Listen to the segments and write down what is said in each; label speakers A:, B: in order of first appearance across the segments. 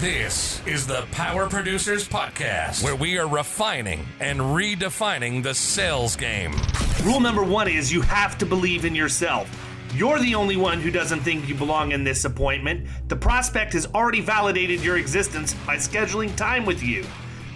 A: This is the Power Producers Podcast, where we are refining and redefining the sales game.
B: Rule number one is you have to believe in yourself. You're the only one who doesn't think you belong in this appointment. The prospect has already validated your existence by scheduling time with you.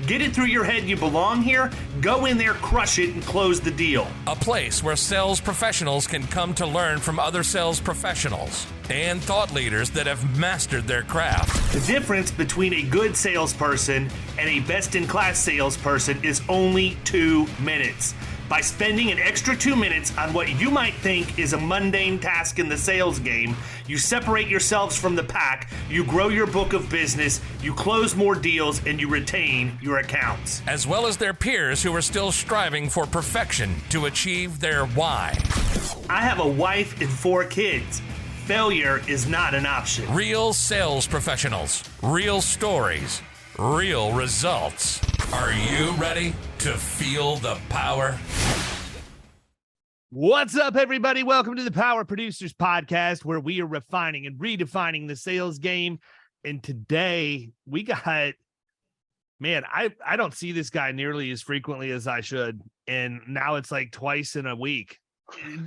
B: Get it through your head you belong here, go in there, crush it, and close the deal.
A: A place where sales professionals can come to learn from other sales professionals and thought leaders that have mastered their craft.
B: The difference between a good salesperson and a best-in-class salesperson is only 2 minutes. By spending an extra 2 minutes on what you might think is a mundane task in the sales game, you separate yourselves from the pack, you grow your book of business, you close more deals, and you retain your accounts.
A: As well as their peers who are still striving for perfection to achieve their why.
B: I have a wife and 4 kids. Failure is not an option.
A: Real sales professionals, real stories, real results. Are you ready to feel the power?
C: What's up, everybody? Welcome to the Power Producers Podcast, where we are refining and redefining the sales game. And today we got, man, I don't see this guy nearly as frequently as I should. And now it's like twice in a week,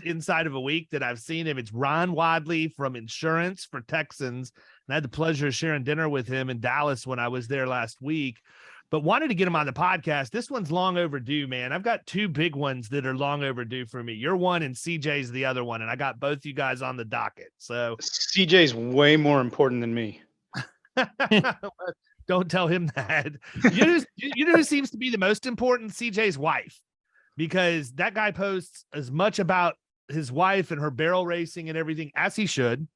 C: inside of a week that I've seen him. It's Ron Wadley from Insurance for Texans. And I had the pleasure of sharing dinner with him in Dallas when I was there last week. But wanted to get him on the podcast. This one's long overdue, man. I've got 2 big ones that are long overdue for me. You're one and CJ's the other one. And I got both you guys on the docket. So
D: CJ's way more important than me.
C: Don't tell him that. You know who seems to be the most important? CJ's wife. Because that guy posts as much about his wife and her barrel racing and everything, as he should,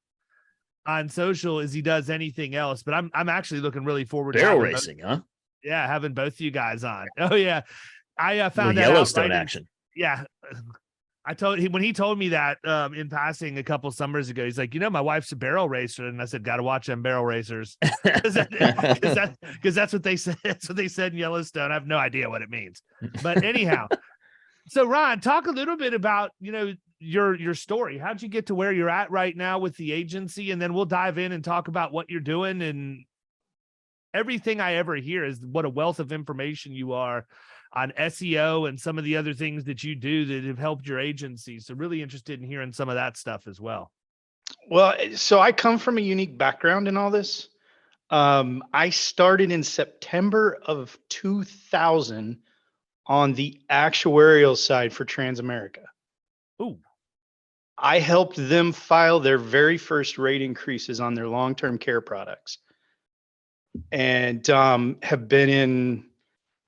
C: on social as he does anything else. But I'm actually looking really forward to
E: barrel racing, huh?
C: Yeah, having both of you guys on. Oh yeah, I found that
E: Yellowstone
C: out
E: action.
C: Yeah, I told him when he told me that in passing a couple summers ago. He's like, my wife's a barrel racer, and I said, got to watch them barrel racers because that's what they said. That's what they said in Yellowstone. I have no idea what it means, but anyhow. So Ron, talk a little bit about your story. How'd you get to where you're at right now with the agency, and then we'll dive in and talk about what you're doing. And everything I ever hear is what a wealth of information you are on SEO and some of the other things that you do that have helped your agency. So really interested in hearing some of that stuff as well.
D: Well, so I come from a unique background in all this. I started in September of 2000 on the actuarial side for Transamerica.
C: Ooh.
D: I helped them file their very first rate increases on their long-term care products. And have been in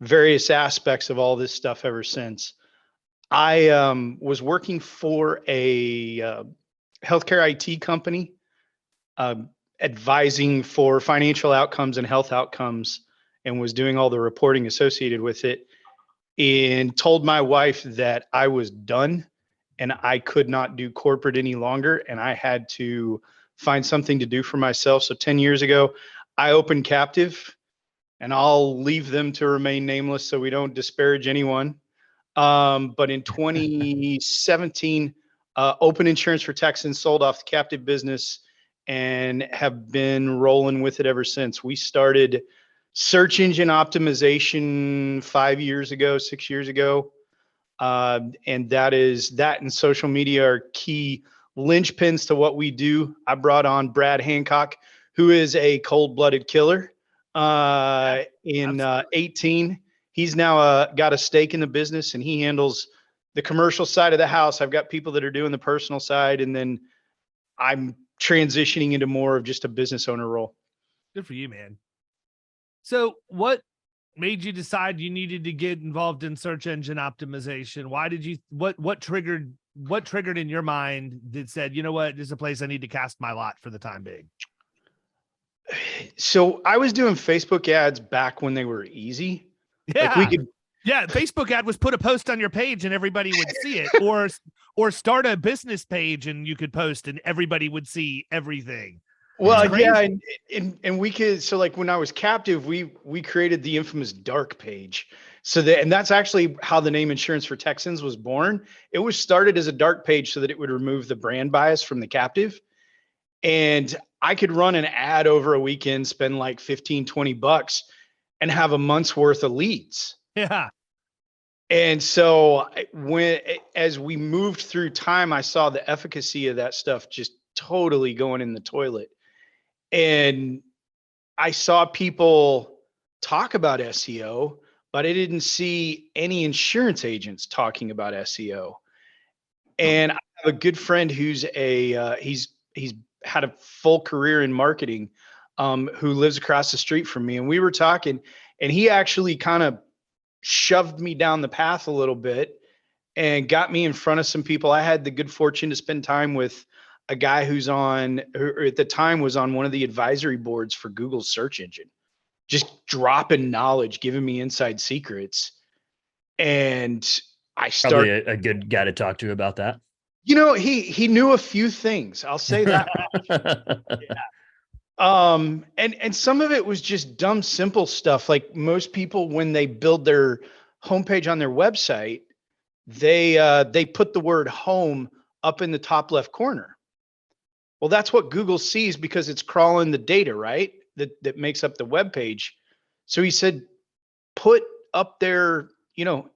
D: various aspects of all this stuff ever since. I was working for a healthcare IT company, advising for financial outcomes and health outcomes, and was doing all the reporting associated with it, and told my wife that I was done and I could not do corporate any longer, and I had to find something to do for myself. So 10 years ago, I opened Captive, and I'll leave them to remain nameless so we don't disparage anyone. But in 2017, Open Insurance for Texans sold off the Captive business and have been rolling with it ever since. We started search engine optimization 6 years ago. And that and social media are key linchpins to what we do. I brought on Brad Hancock, who is a cold-blooded killer. In 18, he's now got a stake in the business, and he handles the commercial side of the house. I've got people that are doing the personal side, and then I'm transitioning into more of just a business owner role.
C: Good for you, man. So what made you decide you needed to get involved in search engine optimization? Why did you, what triggered in your mind that said, you know what, this is a place I need to cast my lot for the time being?
D: So I was doing Facebook ads back when they were easy.
C: Yeah.
D: Like
C: Facebook ad was put a post on your page and everybody would see it, or start a business page and you could post and everybody would see everything.
D: Well, yeah. And we could, so like when I was Captive, we created the infamous dark page. And that's actually how the name Insurance for Texans was born. It was started as a dark page so that it would remove the brand bias from the Captive. And I could run an ad over a weekend, spend like 15, 20 bucks and have a month's worth of leads.
C: Yeah.
D: And so as we moved through time, I saw the efficacy of that stuff just totally going in the toilet. And I saw people talk about SEO, but I didn't see any insurance agents talking about SEO. And I have a good friend who's he's had a full career in marketing, who lives across the street from me. And we were talking, and he actually kind of shoved me down the path a little bit and got me in front of some people. I had the good fortune to spend time with a guy who at the time was on one of the advisory boards for Google's search engine, just dropping knowledge, giving me inside secrets. And I started
E: probably a good guy to talk to about that.
D: He knew a few things. I'll say that much. Yeah. And some of it was just dumb, simple stuff. Like most people, when they build their homepage on their website, they put the word home up in the top left corner. Well, that's what Google sees because it's crawling the data, right? That makes up the web page. So he said, put up there,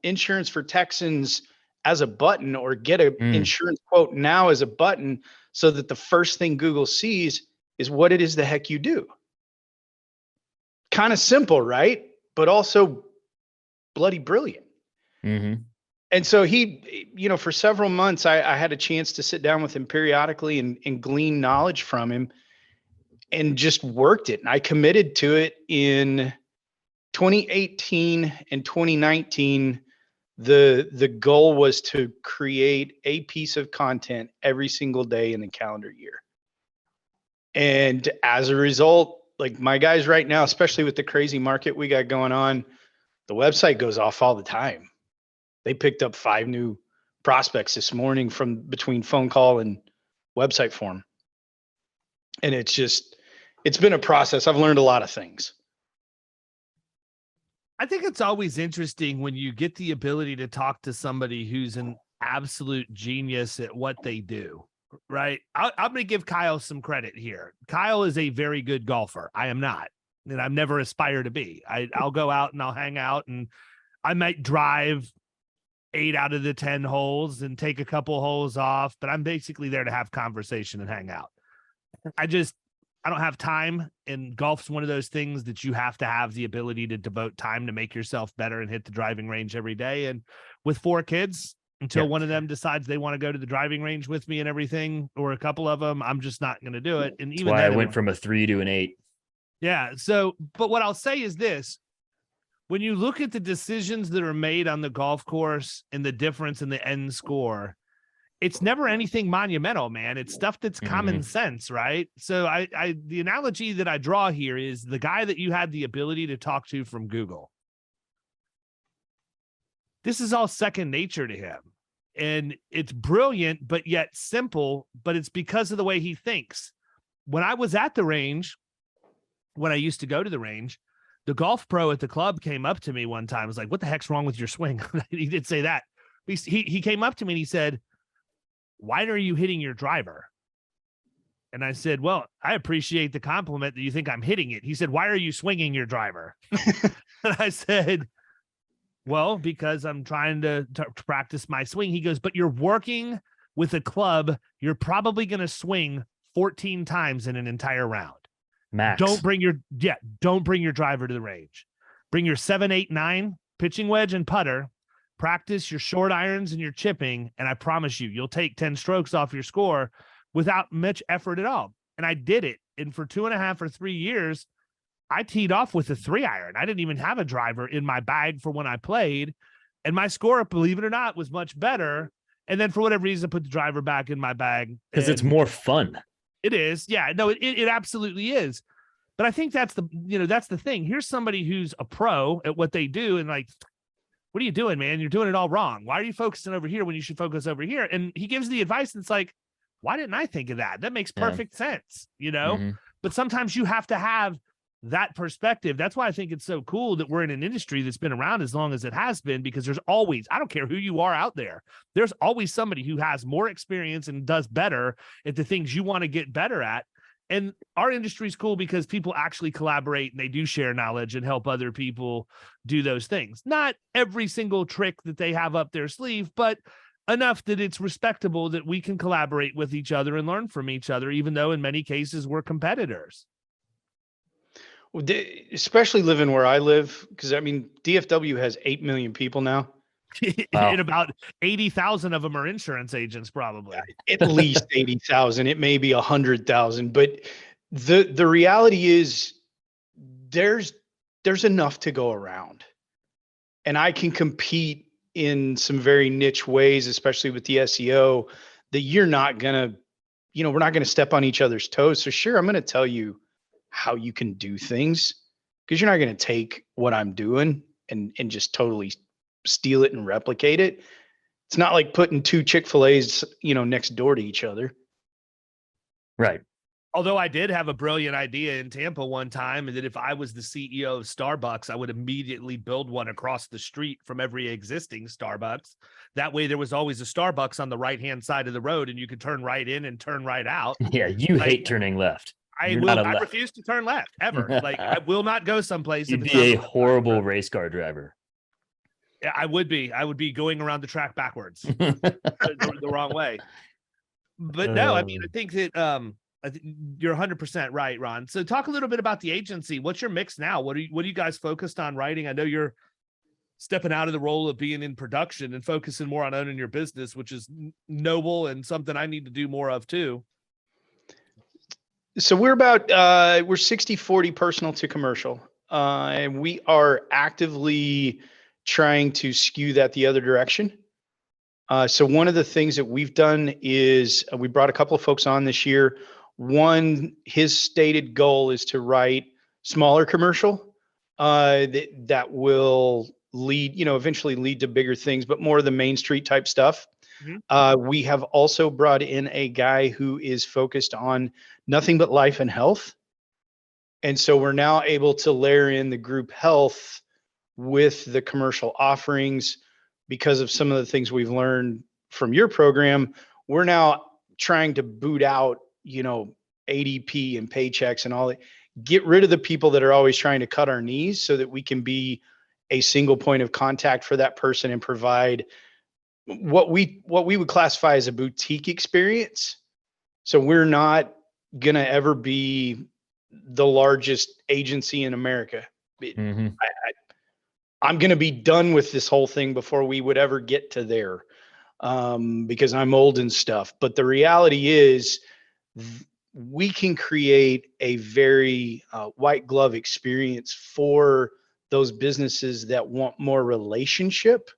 D: insurance for Texans as a button, or get a insurance quote now as a button, so that the first thing Google sees is what it is the heck you do. Kind of simple, right? But also bloody brilliant.
E: Mm-hmm.
D: And so he, for several months, I had a chance to sit down with him periodically and glean knowledge from him, and just worked it. And I committed to it in 2018 and 2019. The goal was to create a piece of content every single day in the calendar year. And as a result, like my guys right now, especially with the crazy market we got going on, the website goes off all the time. They picked up 5 new prospects this morning from between phone call and website form. And it's been a process. I've learned a lot of things.
C: I think it's always interesting when you get the ability to talk to somebody who's an absolute genius at what they do, right? I'm going to give Kyle some credit here. Kyle is a very good golfer. I am not, and I've never aspired to be. I'll go out and I'll hang out, and I might drive 8 out of the 10 holes and take a couple holes off, but I'm basically there to have conversation and hang out. I don't have time, and golf's one of those things that you have to have the ability to devote time to make yourself better and hit the driving range every day. And with 4 kids, until one of them decides they want to go to the driving range with me and everything, or a couple of them, I'm just not going to do it. And
E: That's
C: even
E: why
C: then,
E: I went from a 3 to an 8.
C: Yeah. So, but what I'll say is this: when you look at the decisions that are made on the golf course and the difference in the end score, it's never anything monumental, man. It's stuff that's common sense, right? So the analogy that I draw here is the guy that you had the ability to talk to from Google. This is all second nature to him. And it's brilliant, but yet simple, but it's because of the way he thinks. When I was at the range, when I used to go to the range, the golf pro at the club came up to me one time. I was like, what the heck's wrong with your swing? He did say that. He came up to me and he said, why are you hitting your driver? And I said, well, I appreciate the compliment that you think I'm hitting it. He said, why are you swinging your driver? And I said, well, because I'm trying to practice my swing. He goes, but you're working with a club. You're probably going to swing 14 times in an entire round.
E: Max.
C: Don't bring your driver to the range. Bring your 7, 8, 9 pitching wedge and putter. Practice your short irons and your chipping, and I promise you'll take 10 strokes off your score without much effort at all. And I did it. And for 2.5 or 3 years, I teed off with a 3-iron. I didn't even have a driver in my bag for when I played. And my score, believe it or not, was much better. And then for whatever reason, I put the driver back in my bag.
E: Because it's more fun.
C: It is. Yeah, no, it absolutely is. But I think that's the thing. Here's somebody who's a pro at what they do. And like, what are you doing, man? You're doing it all wrong. Why are you focusing over here when you should focus over here? And he gives the advice. And it's like, why didn't I think of that? That makes perfect sense, But sometimes you have to have that perspective. That's why I think it's so cool that we're in an industry that's been around as long as it has been, because there's always, I don't care who you are out there, there's always somebody who has more experience and does better at the things you want to get better at. And our industry is cool because people actually collaborate and they do share knowledge and help other people do those things. Not every single trick that they have up their sleeve, but enough that it's respectable that we can collaborate with each other and learn from each other, even though in many cases we're competitors.
D: Well, especially living where I live, because I mean, DFW has 8 million people now.
E: Wow.
C: And about 80,000 of them are insurance agents, probably.
D: At least 80,000. It may be 100,000, but the reality is there's enough to go around, and I can compete in some very niche ways, especially with the SEO, that you're not gonna, we're not gonna step on each other's toes. So sure, I'm gonna tell you how you can do things, because you're not gonna take what I'm doing and just totally steal it and replicate it. It's not like putting two Chick-fil-A's, next door to each other.
E: Right.
C: Although I did have a brilliant idea in Tampa one time, and that if I was the CEO of Starbucks, I would immediately build one across the street from every existing Starbucks. That way there was always a Starbucks on the right-hand side of the road, and you could turn right in and turn right out.
E: Yeah, you hate turning left.
C: I refuse to turn left ever. Like, I will not go someplace.
E: You'd be a horrible race car driver.
C: Yeah, I would be going around the track backwards the wrong way. But no, I mean, I think that you're 100% right, Ron. So talk a little bit about the agency. What's your mix now? What are you guys focused on writing? I know you're stepping out of the role of being in production and focusing more on owning your business, which is noble and something I need to do more of too.
D: So we're 60-40 personal to commercial. And we are actively trying to skew that the other direction. So one of the things that we've done is we brought a couple of folks on this year. One, his stated goal is to write smaller commercial that will lead, eventually lead to bigger things, but more of the Main Street type stuff. Mm-hmm. We have also brought in a guy who is focused on nothing but life and health. And so we're now able to layer in the group health with the commercial offerings because of some of the things we've learned from your program. We're now trying to boot out, ADP and paychecks and all that, get rid of the people that are always trying to cut our knees so that we can be a single point of contact for that person and provide what we would classify as a boutique experience. So we're not going to ever be the largest agency in America. Mm-hmm. I'm going to be done with this whole thing before we would ever get to there, because I'm old and stuff. But the reality is we can create a very white glove experience for those businesses that want more relationship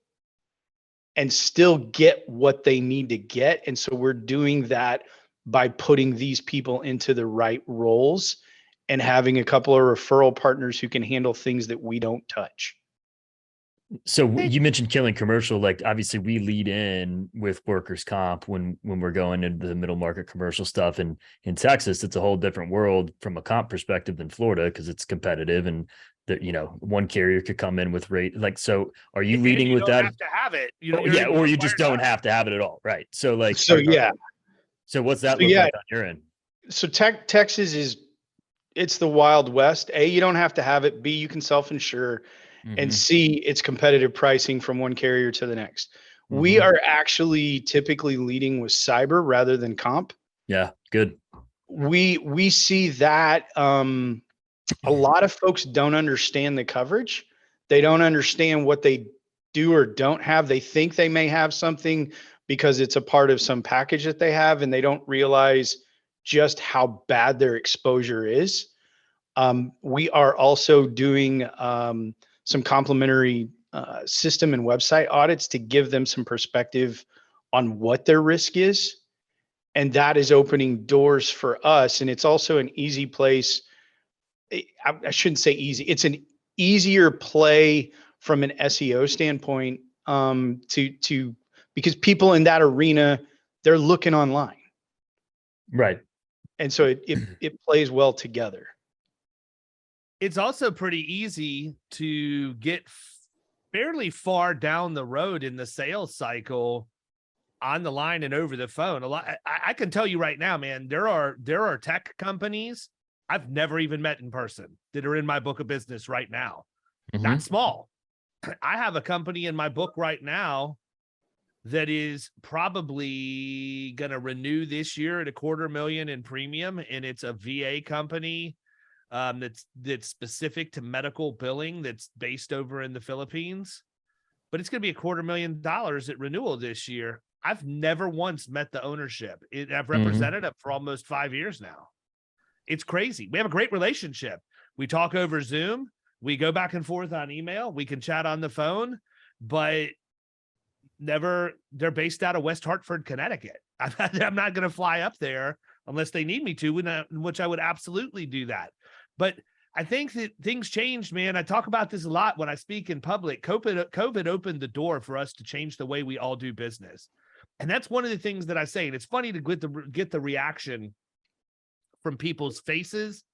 D: and still get what they need to get. And so we're doing that by putting these people into the right roles and having a couple of referral partners who can handle things that we don't touch.
E: So you mentioned killing commercial. Like, obviously we lead in with workers' comp when we're going into the middle market commercial stuff. And in Texas, it's a whole different world from a comp perspective than Florida, because it's competitive and one carrier could come in with rate. Like, so are you leading with that?
C: You don't have to have it.
E: Yeah, or you just don't have to have it at all. Right. So like,
D: so yeah.
E: So what's that look like on your end?
D: So Texas it's the Wild West. A, you don't have to have it. B, you can self-insure. Mm-hmm. And C, it's competitive pricing from one carrier to the next. Mm-hmm. We are actually typically leading with cyber rather than comp.
E: Yeah, good.
D: We see that a lot of folks don't understand the coverage. They don't understand what they do or don't have. They think they may have something because it's a part of some package that they have, and they don't realize just how bad their exposure is. We are also doing some complimentary system and website audits to give them some perspective on what their risk is. And that is opening doors for us. And it's also an easy place. I shouldn't say easy. It's an easier play from an SEO standpoint because people in that arena, they're looking online.
E: Right.
D: And so it plays well together.
C: It's also pretty easy to get fairly far down the road in the sales cycle on the line and over the phone. A lot. I can tell you right now, man, there are tech companies I've never even met in person that are in my book of business right now. Not small. I have a company in my book right now that is probably going to renew this year at $250,000 in premium. And it's a VA company that's specific to medical billing that's based over in the Philippines. But it's going to be $250,000 at renewal this year. I've never once met the ownership. I've represented it for almost 5 years now. It's crazy. We have a great relationship. We talk over Zoom. We go back and forth on email. We can chat on the phone, but they're based out of West Hartford, Connecticut. I'm not going to fly up there unless they need me to, which I would absolutely do that. But I think that things changed, man. I talk about this a lot when I speak in public. COVID opened the door for us to change the way we all do business. And that's one of the things that I say. And it's funny to get the reaction from people's faces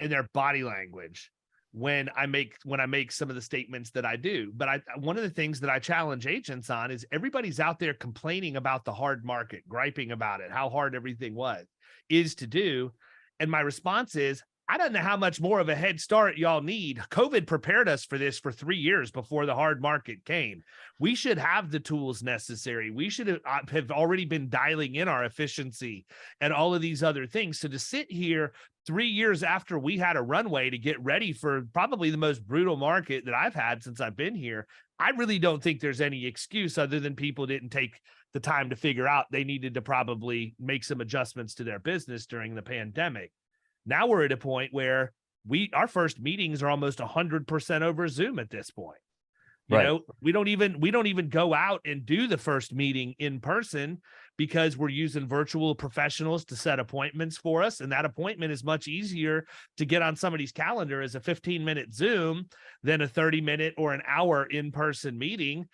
C: and their body language when I make some of the statements that I do. But one of the things that I challenge agents on is everybody's out there complaining about the hard market, griping about it, how hard everything is to do. And my response is, I don't know how much more of a head start y'all need. COVID prepared us for this for 3 years before the hard market came. We should have the tools necessary. We should have already been dialing in our efficiency and all of these other things. So to sit here 3 years after we had a runway to get ready for probably the most brutal market that I've had since I've been here, I really don't think there's any excuse other than people didn't take the time to figure out they needed to probably make some adjustments to their business during the pandemic. Now we're at a point where our first meetings are almost 100% over Zoom at this point. You know, we don't even go out and do the first meeting in person because we're using virtual professionals to set appointments for us. And that appointment is much easier to get on somebody's calendar as a 15-minute Zoom than a 30-minute or an hour in-person meeting.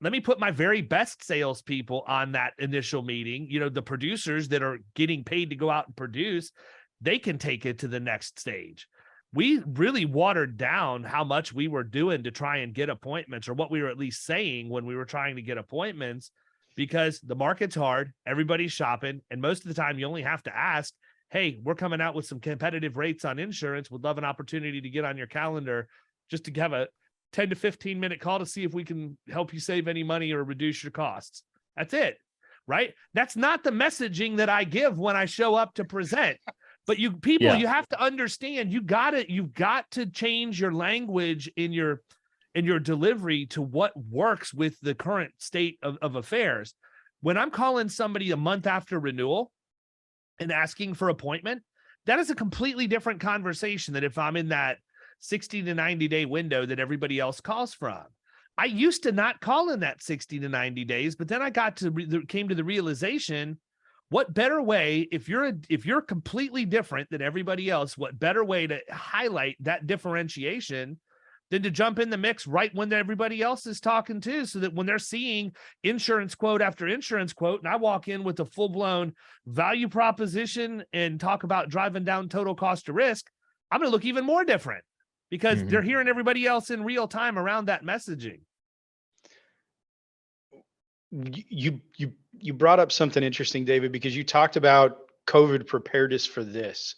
C: Let me put my very best salespeople on that initial meeting. You know, the producers that are getting paid to go out and produce, they can take it to the next stage. We really watered down how much we were doing to try and get appointments, or what we were at least saying when we were trying to get appointments, because the market's hard, everybody's shopping, and most of the time you only have to ask, hey, we're coming out with some competitive rates on insurance. Would love an opportunity to get on your calendar just to have a 10 to 15 minute call to see if we can help you save any money or reduce your costs. That's it, right? That's not the messaging that I give when I show up to present. But you have to understand, you've got to change your language in your delivery to what works with the current state of affairs. When I'm calling somebody a month after renewal and asking for appointment, that is a completely different conversation than if I'm in that 60 to 90 day window that everybody else calls from. I used to not call in that 60 to 90 days, but then I came to the realization, what better way, if you're completely different than everybody else, what better way to highlight that differentiation than to jump in the mix right when everybody else is talking too, so that when they're seeing insurance quote after insurance quote, and I walk in with a full-blown value proposition and talk about driving down total cost of risk, I'm going to look even more different because they're hearing everybody else in real time around that messaging.
D: You brought up something interesting, David, because you talked about COVID prepared us for this.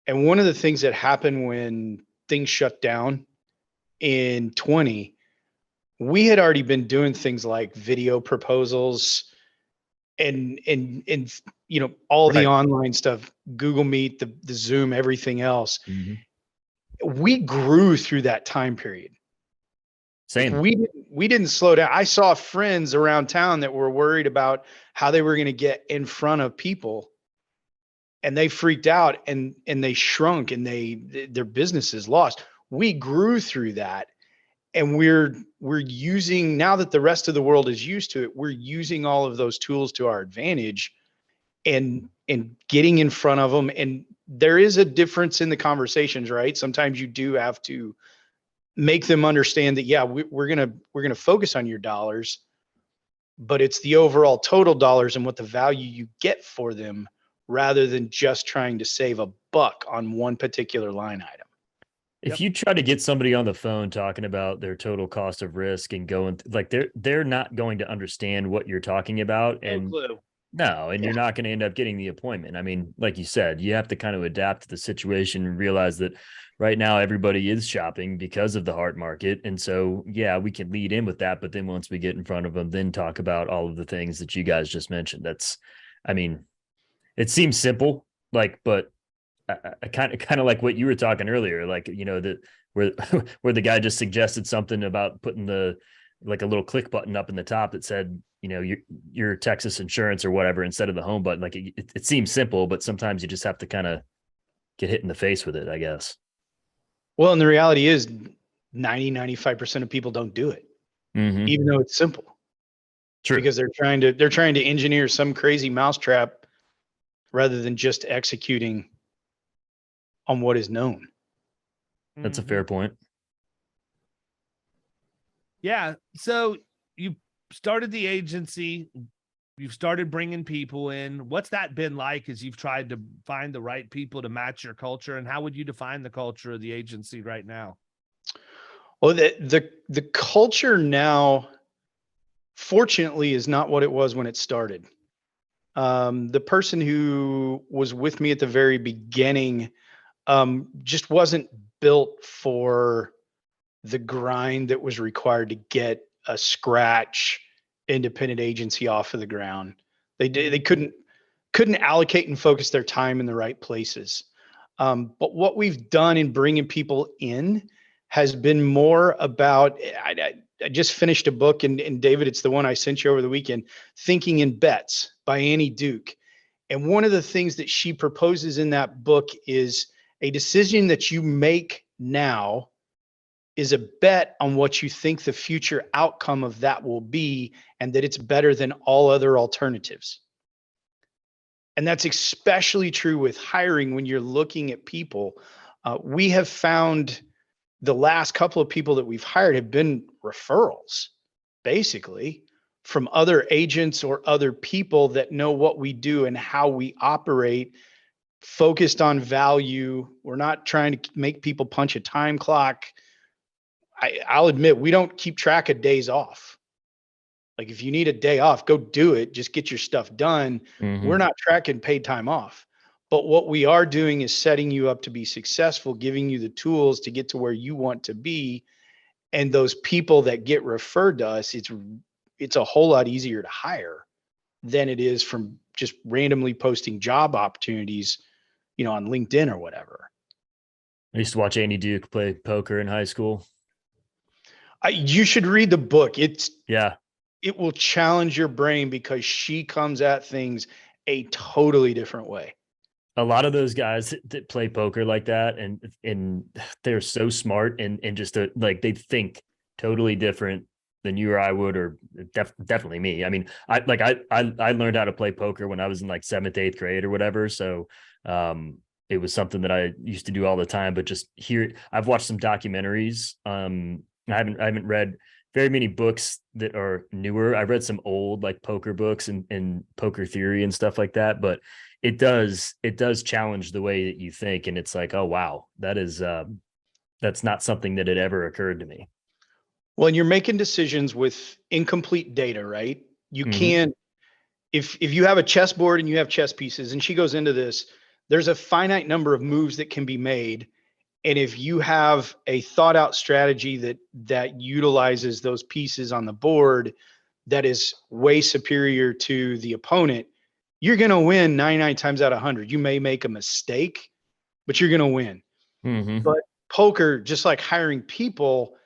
D: And one of the things that happened when things shut down in 20, we had already been doing things like video proposals and you know, all the online stuff, Google Meet, the Zoom, everything else. We grew through that time period.
E: Same.
D: We didn't slow down. I saw friends around town that were worried about how they were going to get in front of people, and they freaked out and they shrunk and their businesses lost. We grew through that, and we're using, now that the rest of the world is used to it, we're using all of those tools to our advantage and getting in front of them. And there is a difference in the conversations, right? Sometimes you do have to make them understand that, yeah, we're gonna focus on your dollars, but it's the overall total dollars and what the value you get for them, rather than just trying to save a buck on one particular line item.
E: If you try to get somebody on the phone talking about their total cost of risk and going like they're not going to understand what you're talking about,
C: No
E: and
C: clue.
E: no, and you're not going to end up getting the appointment. I mean, like you said, you have to kind of adapt to the situation and realize that right now everybody is shopping because of the hard market. And so, yeah, we can lead in with that. But then once we get in front of them, then talk about all of the things that you guys just mentioned. I mean, it seems simple, like, but I kind of like what you were talking earlier, like, that where where the guy just suggested something about putting like a little click button up in the top that said, your Texas insurance or whatever instead of the home button. Like it seems simple, but sometimes you just have to kind of get hit in the face with it, I guess.
D: Well, and the reality is 95% of people don't do it, even though it's simple.
E: True.
D: Because they're trying to engineer some crazy mousetrap rather than just executing on what is known.
E: That's a fair point.
C: Yeah. So you started the agency, you've started bringing people in. What's that been like as you've tried to find the right people to match your culture? And how would you define the culture of the agency right now?
D: Well, the culture now, fortunately, is not what it was when it started. The person who was with me at the very beginning just wasn't built for the grind that was required to get a scratch independent agency off of the ground. They couldn't allocate and focus their time in the right places. But what we've done in bringing people in has been more about, I just finished a book, and David, it's the one I sent you over the weekend, Thinking in Bets by Annie Duke. And one of the things that she proposes in that book is a decision that you make now is a bet on what you think the future outcome of that will be, and that it's better than all other alternatives. And that's especially true with hiring when you're looking at people. We have found the last couple of people that we've hired have been referrals, basically, from other agents or other people that know what we do and how we operate, focused on value. We're not trying to make people punch a time clock. I'll admit, we don't keep track of days off. Like, if you need a day off, go do it. Just get your stuff done. We're not tracking paid time off. But what we are doing is setting you up to be successful, giving you the tools to get to where you want to be. And those people that get referred to us, it's a whole lot easier to hire than it is from just randomly posting job opportunities, on LinkedIn or whatever.
E: I used to watch Andy Duke play poker in high school.
D: You should read the book. It will challenge your brain because she comes at things a totally different way.
E: A lot of those guys that play poker like that, and they're so smart and just like they think totally different than you or I would, or definitely me. I mean, I learned how to play poker when I was in like 7th, 8th grade or whatever. So it was something that I used to do all the time. But just here, I've watched some documentaries. I haven't read very many books that are newer. I've read some old like poker books and poker theory and stuff like that, but it does challenge the way that you think. And it's like, oh, wow, that's not something that had ever occurred to me.
D: Well, and you're making decisions with incomplete data, right? You can't, if you have a chessboard and you have chess pieces, and she goes into this, there's a finite number of moves that can be made. And if you have a thought out strategy that utilizes those pieces on the board that is way superior to the opponent, you're going to win 99 times out of 100. You may make a mistake, but you're going to win. But poker, just like hiring people,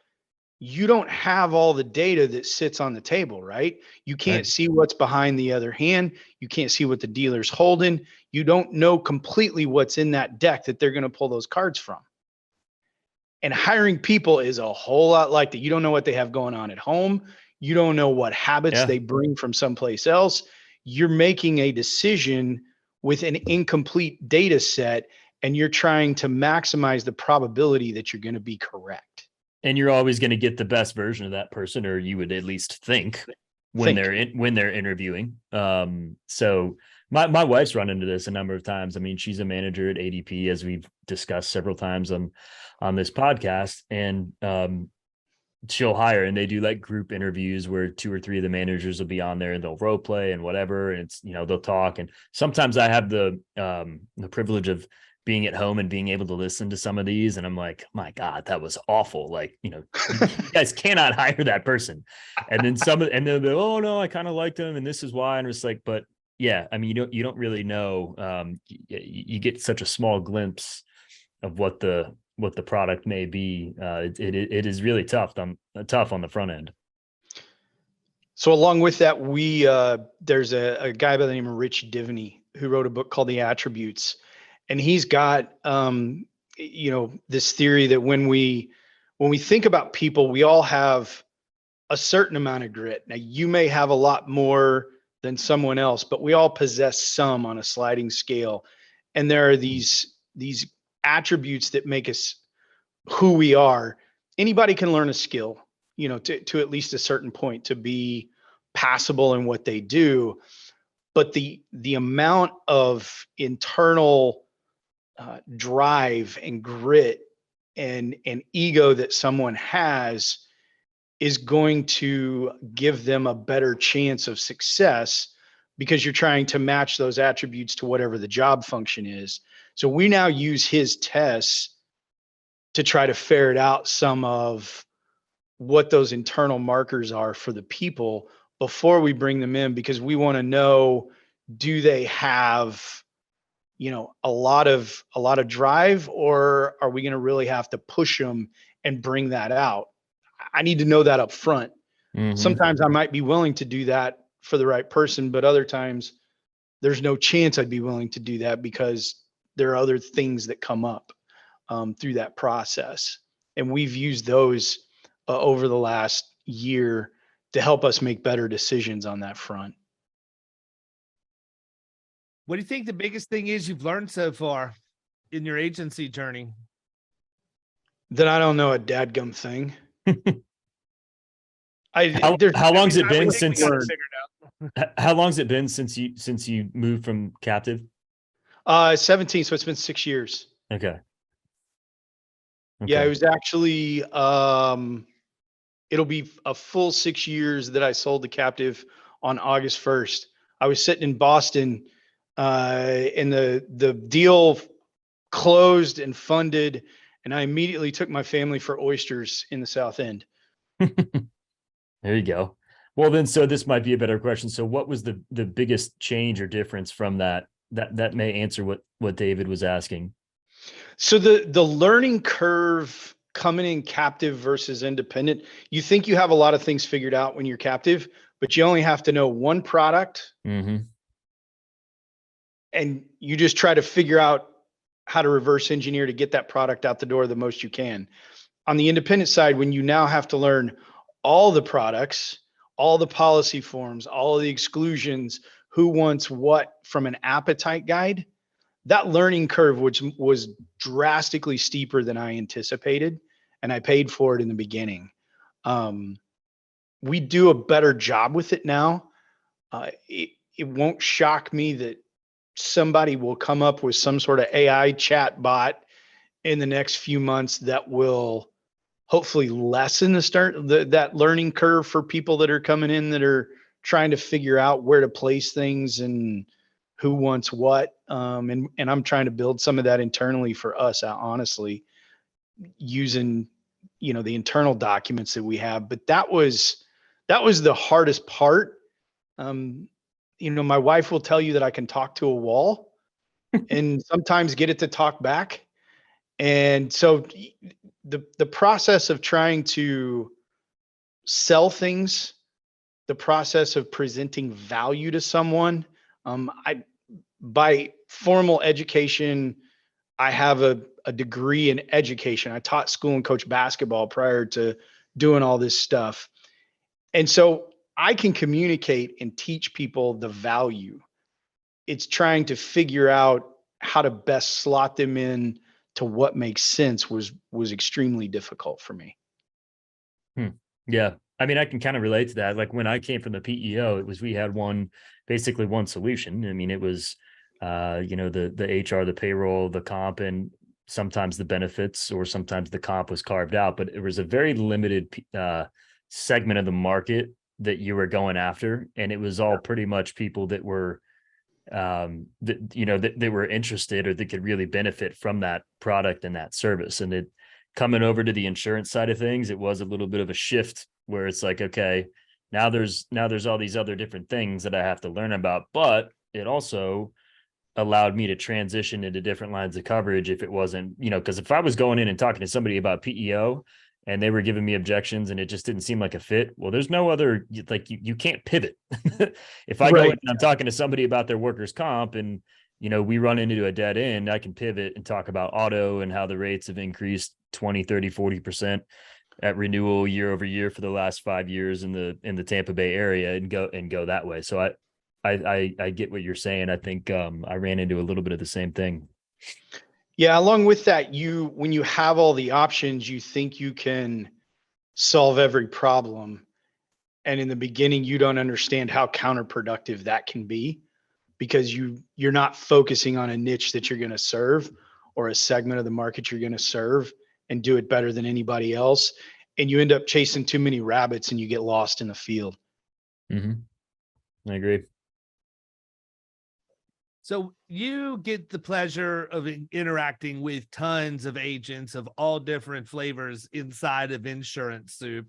D: you don't have all the data that sits on the table, right? You can't see what's behind the other hand. You can't see what the dealer's holding. You don't know completely what's in that deck that they're going to pull those cards from. And hiring people is a whole lot like that. You don't know what they have going on at home. You don't know what habits they bring from someplace else. You're making a decision with an incomplete data set, and you're trying to maximize the probability that you're going to be correct.
E: And you're always going to get the best version of that person, or you would at least think when they're interviewing. So my wife's run into this a number of times. I mean, she's a manager at ADP, as we've discussed several times on on this podcast, and she'll hire, and they do like group interviews where 2 or 3 of the managers will be on there and they'll role play and whatever. And it's, they'll talk. And sometimes I have the privilege of being at home and being able to listen to some of these. And I'm like, my God, that was awful. Like, you guys cannot hire that person. And then and they'll be, oh no, I kind of liked them, and this is why. And it's like, but yeah, I mean, you don't really know. You get such a small glimpse of what the product may be. It is really tough on the front end.
D: So along with that, there's a guy by the name of Rich Divney who wrote a book called The Attributes, and he's got this theory that when we think about people, we all have a certain amount of grit. Now, you may have a lot more than someone else, but we all possess some on a sliding scale, and there are these attributes that make us who we are. Anybody can learn a skill, to at least a certain point, to be passable in what they do. But the amount of internal drive and grit and ego that someone has is going to give them a better chance of success, because you're trying to match those attributes to whatever the job function is. So we now use his tests to try to ferret out some of what those internal markers are for the people before we bring them in, because we want to know, do they have, a lot of drive, or are we going to really have to push them and bring that out? I need to know that up front. Mm-hmm. Sometimes I might be willing to do that for the right person, but other times there's no chance I'd be willing to do that, because there are other things that come up through that process. And we've used those over the last year to help us make better decisions on that front.
C: What do you think the biggest thing is you've learned so far in your agency journey?
D: That I don't know a dadgum thing.
E: How long's it been since? How long's it been since you moved from captive?
D: 17. So it's been 6 years.
E: Okay.
D: Yeah, it was actually, it'll be a full 6 years that I sold the captive on August 1st. I was sitting in Boston, and the deal closed and funded, and I immediately took my family for oysters in the South End.
E: There you go. Well, then, so this might be a better question. So what was the biggest change or difference from that may answer what David was asking?
D: So the learning curve coming in captive versus independent, you think you have a lot of things figured out when you're captive, but you only have to know one product. Mm-hmm. And you just try to figure out how to reverse engineer to get that product out the door the most you can. On the independent side, when you now have to learn all the products, all the policy forms, all of the exclusions, who wants what from an appetite guide, that learning curve, which was drastically steeper than I anticipated, and I paid for it in the beginning. We do a better job with it now. It won't shock me that somebody will come up with some sort of AI chat bot in the next few months that will hopefully lessen that learning curve for people that are coming in, that are trying to figure out where to place things and who wants what. And I'm trying to build some of that internally for us, honestly, using, the internal documents that we have. But that was the hardest part. My wife will tell you that I can talk to a wall and sometimes get it to talk back. And so the process of trying to sell things, the process of presenting value to someone, by formal education, I have a degree in education. I taught school and coached basketball prior to doing all this stuff. And so I can communicate and teach people the value. It's trying to figure out how to best slot them in to what makes sense was extremely difficult for me.
E: Yeah. I mean, I can kind of relate to that. Like when I came from the PEO, we had basically one solution. I mean, it was, the HR, the payroll, the comp, and sometimes the benefits or sometimes the comp was carved out, but it was a very limited segment of the market that you were going after. And it was all pretty much people that were, that they were interested or that could really benefit from that product and that service. And it coming over to the insurance side of things, it was a little bit of a shift where it's like, okay, now there's all these other different things that I have to learn about, but it also allowed me to transition into different lines of coverage if it wasn't, because if I was going in and talking to somebody about PEO and they were giving me objections and it just didn't seem like a fit, well, there's no other, like you can't pivot. If I go in and I'm talking to somebody about their workers' comp and, we run into a dead end, I can pivot and talk about auto and how the rates have increased 20, 30, 40% at renewal year over year for the last 5 years in the Tampa Bay area and go that way. So I get what you're saying. I think I ran into a little bit of the same thing.
D: Yeah. Along with that, when you have all the options, you think you can solve every problem. And in the beginning, you don't understand how counterproductive that can be because you're not focusing on a niche that you're going to serve or a segment of the market you're going to serve and do it better than anybody else. And you end up chasing too many rabbits and you get lost in the field.
E: Mm-hmm. I agree.
C: So you get the pleasure of interacting with tons of agents of all different flavors inside of Insurance Soup,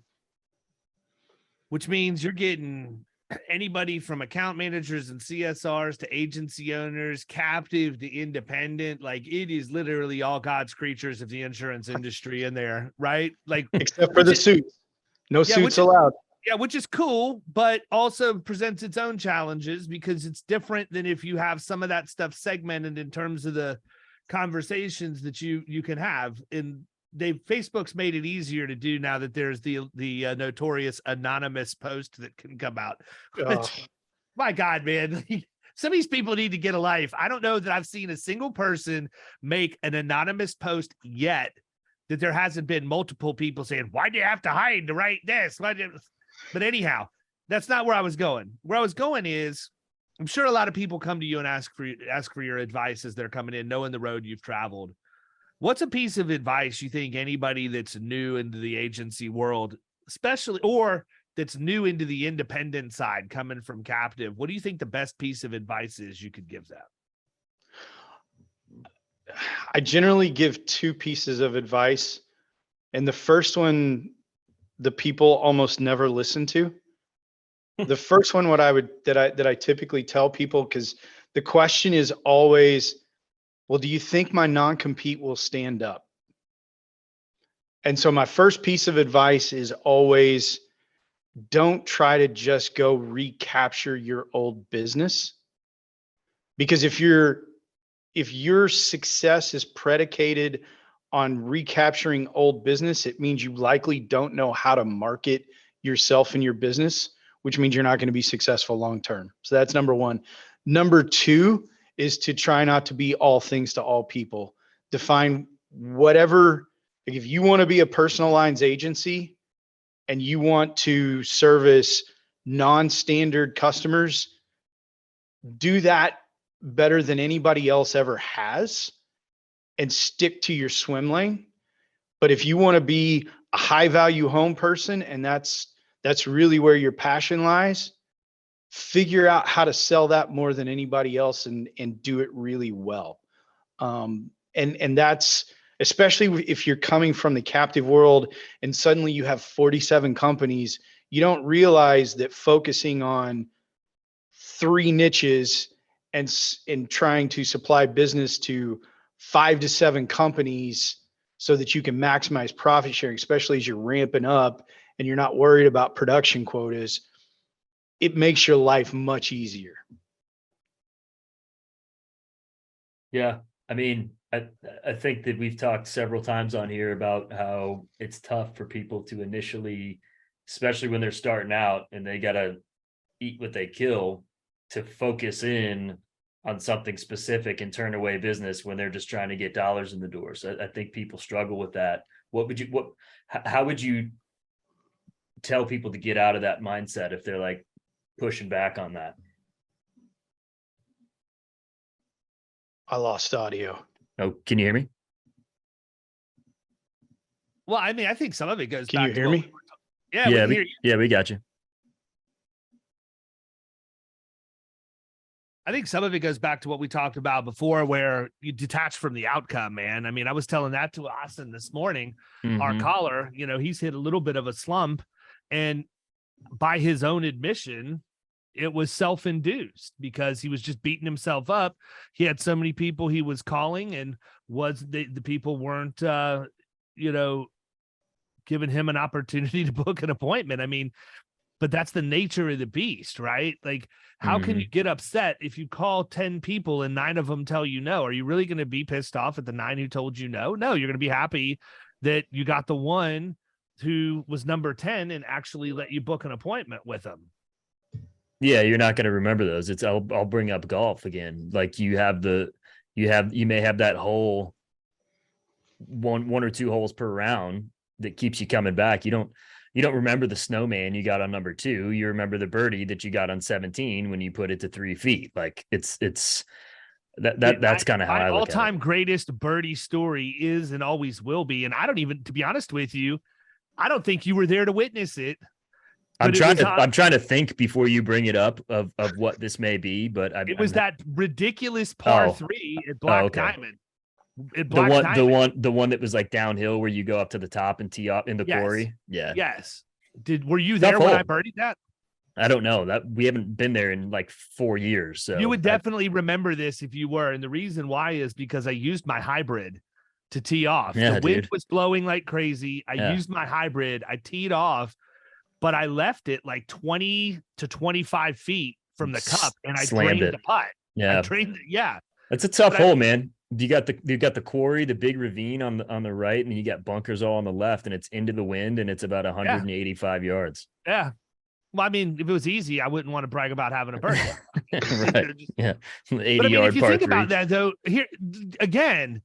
C: which means you're getting anybody from account managers and CSRs to agency owners, captive to independent. Like it is literally all God's creatures of the insurance industry in there, right? Like
D: except for the suits. No suits allowed.
C: Yeah, which is cool, but also presents its own challenges because it's different than if you have some of that stuff segmented in terms of the conversations that you can have. And Facebook's made it easier to do now that there's the notorious anonymous post that can come out. Which, my God, man, some of these people need to get a life. I don't know that I've seen a single person make an anonymous post yet that there hasn't been multiple people saying, why do you have to hide to write this? But anyhow, that's not where I was going. Where I was going is, I'm sure a lot of people come to you and ask for your advice as they're coming in, knowing the road you've traveled. What's a piece of advice you think anybody that's new into the agency world, especially, or that's new into the independent side coming from captive, what do you think the best piece of advice is you could give them?
D: I generally give two pieces of advice. And the first one, the people almost never listen to. The first one, that I typically tell people, because the question is always, well, do you think my non-compete will stand up? And so my first piece of advice is always, don't try to just go recapture your old business. Because if your success is predicated on recapturing old business, it means you likely don't know how to market yourself and your business, which means you're not going to be successful long-term. So that's number one. Number two is to try not to be all things to all people. Define whatever, like if you want to be a personal lines agency and you want to service non-standard customers, do that better than anybody else ever has and stick to your swim lane. But if you want to be a high value home person and that's really where your passion lies, figure out how to sell that more than anybody else and do it really well. And that's especially if you're coming from the captive world and suddenly you have 47 companies, you don't realize that focusing on 3 niches and trying to supply business to 5 to 7 companies so that you can maximize profit sharing, especially as you're ramping up and you're not worried about production quotas, it makes your life much easier.
E: Yeah. I mean, I think that we've talked several times on here about how it's tough for people to initially, especially when they're starting out and they got to eat what they kill, to focus in on something specific and turn away business when they're just trying to get dollars in the door. So I think people struggle with that. How would you tell people to get out of that mindset if they're like pushing back on that?
D: I lost audio.
E: Oh, can you hear me?
C: Well, I mean, I think some of it goes
D: Can
C: back
D: you
C: to
D: hear
C: what
D: me?
C: yeah, we
E: Yeah,
C: can hear you.
E: yeah, we got you.
C: I think some of it goes back to what we talked about before, where you detach from the outcome, man. I mean, I was telling that to Austin this morning, our
E: Mhm.
C: caller, he's hit a little bit of a slump, and by his own admission, it was self-induced because he was just beating himself up. He had so many people he was calling, and the people weren't, giving him an opportunity to book an appointment. I mean, but that's the nature of the beast, right? Like, how can you
E: Mhm.
C: get upset if you call 10 people and 9 of them tell you no? Are you really going to be pissed off at the 9 who told you no? No, you're going to be happy that you got the one who was number 10 and actually let you book an appointment with them.
E: Yeah, you're not going to remember those. I'll bring up golf again. Like you may have that hole one or two holes per round that keeps you coming back. You don't remember the snowman you got on number 2. You remember the birdie that you got on 17 when you put it to 3 feet. Like it's that's kind of how
C: My
E: I look at it.
C: all-time greatest birdie story is and always will be. And I don't even, to be honest with you, I don't think you were there to witness it.
E: I'm
C: But it was
E: trying to think before you bring it up of what this may be, but
C: it was that ridiculous par 3 at Black
E: okay.
C: Diamond. At Black Diamond.
E: The one that was like downhill where you go up to the top and tee up in the
C: Yes.
E: quarry. Yeah.
C: Yes. Were you there when I birdied that?
E: I don't know, that we haven't been there in like 4 years. So
C: you would definitely remember this if you were. And the reason why is because I used my hybrid to tee off.
E: Yeah,
C: the wind
E: dude.
C: was blowing like crazy. I used my hybrid. I teed off, but I left it like 20 to 25 feet from the cup, and I
E: slammed
C: drained
E: it.
C: the putt.
E: Yeah.
C: I drained it. Yeah.
E: That's a tough hole, man. You got the quarry, the big ravine on the right, and you got bunkers all on the left, and it's into the wind, and it's about 185 yards.
C: Yeah. Well, I mean, if it was easy, I wouldn't want to brag about having a birdie.
E: Right. Yeah. 80
C: but I mean,
E: yard
C: if you
E: par
C: think
E: 3.
C: about that, though, here again,